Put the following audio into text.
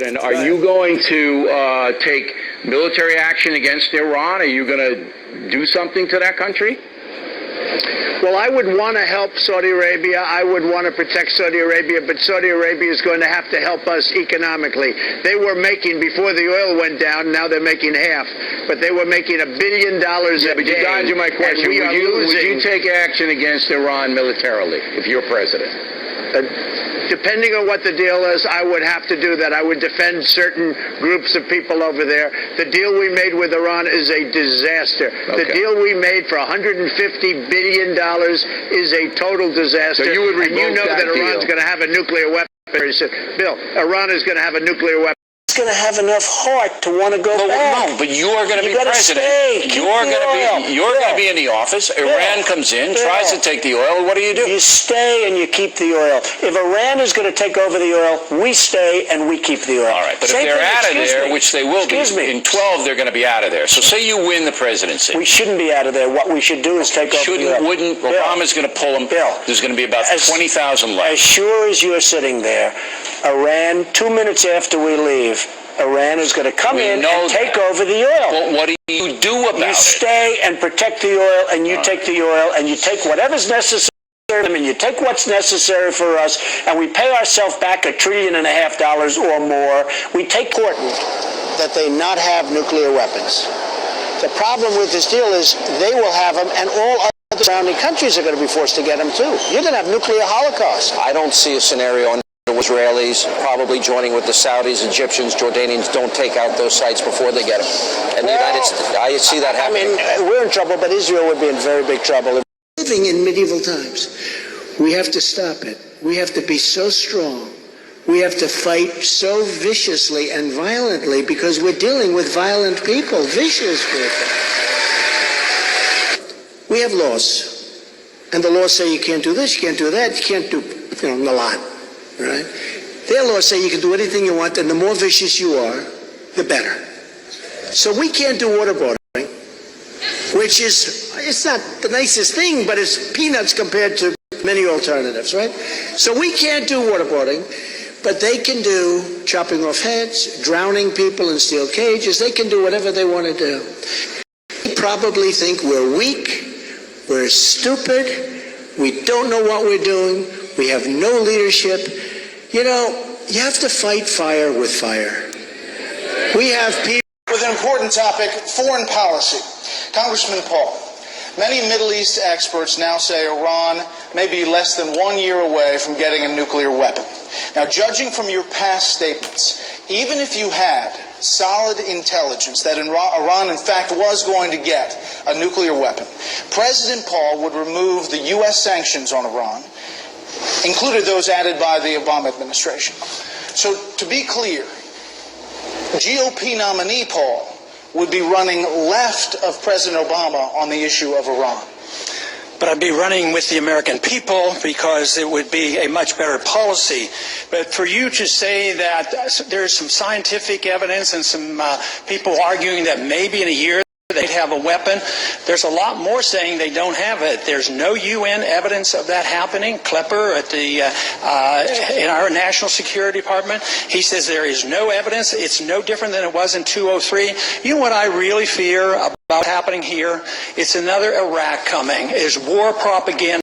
And are you going to take military action against Iran? Are you going to do something to that country? Well, I would want to help Saudi Arabia. I would want to protect Saudi Arabia, but Saudi Arabia is going to have to help us economically. They were making, before the oil went down, now they're making half, but they were making $1 billion a day. But you dodged my question. Would you take action against Iran militarily if you're president? Depending on what the deal is, I would have to do that. I would defend certain groups of people over there. The deal we made with Iran is a disaster. Okay. The deal we made for $150 billion is a total disaster. So you would and you know that Iran's going to have a nuclear weapon. Bill, Iran is going to have a nuclear weapon. It's going to have enough heart to want to go back. No, but you are going to be president. You're going to be in the office. Iran comes in, tries to take the oil. What do? You stay and you keep the oil. If Iran is going to take over the oil, we stay and we keep the oil. All right, but if they're out of there, which they will be, in 12 they're going to be out of there. So say you win the presidency. We shouldn't be out of there. What we should do is take over the oil. Obama's going to pull them. There's going to be about 20,000 left. As sure as you're sitting there, Iran, 2 minutes after we leave, Iran is going to come in and take over the oil. Well, what do you do about it? You stay and protect the oil, and you take the oil, and you take whatever's necessary. I mean, you take what's necessary for us, and we pay ourselves back $1.5 trillion or more. We take important that they not have nuclear weapons. The problem with this deal is they will have them, and all other surrounding countries are going to be forced to get them too. You're going to have nuclear holocaust. I don't see a scenario in Israelis probably joining with the Saudis, Egyptians, Jordanians don't take out those sites before they get them. And the United States, I see that happening. I mean, we're in trouble, but Israel would be in very big trouble. Living in medieval times, we have to stop it. We have to be so strong. We have to fight so viciously and violently because we're dealing with violent people, vicious people. We have laws, and the laws say you can't do this, you can't do that, you can't do, a lot. Right? Their laws say you can do anything you want, and the more vicious you are, the better. So we can't do waterboarding, which is, it's not the nicest thing, but it's peanuts compared to many alternatives, right? So we can't do waterboarding, but they can do chopping off heads, drowning people in steel cages. They can do whatever they want to do. They probably think we're weak, we're stupid, we don't know what we're doing, we have no leadership. You know, you have to fight fire with fire. We have people. With an important topic, foreign policy. Congressman Paul, many Middle East experts now say Iran may be less than 1 year away from getting a nuclear weapon. Now, judging from your past statements, even if you had solid intelligence that Iran, in fact, was going to get a nuclear weapon, President Paul would remove the U.S. sanctions on Iran, included those added by the Obama administration. So, to be clear, GOP nominee Paul would be running left of President Obama on the issue of Iran. But I'd be running with the American people because it would be a much better policy. But for you to say that there's some scientific evidence and some people arguing that maybe in a year they'd have a weapon, there's a lot more saying they don't have it. There's no UN evidence of that happening. Klepper at the in our National Security Department, he says there is no evidence. It's no different than it was in 2003. You know what I really fear about happening here? It's another Iraq coming. It's war propaganda.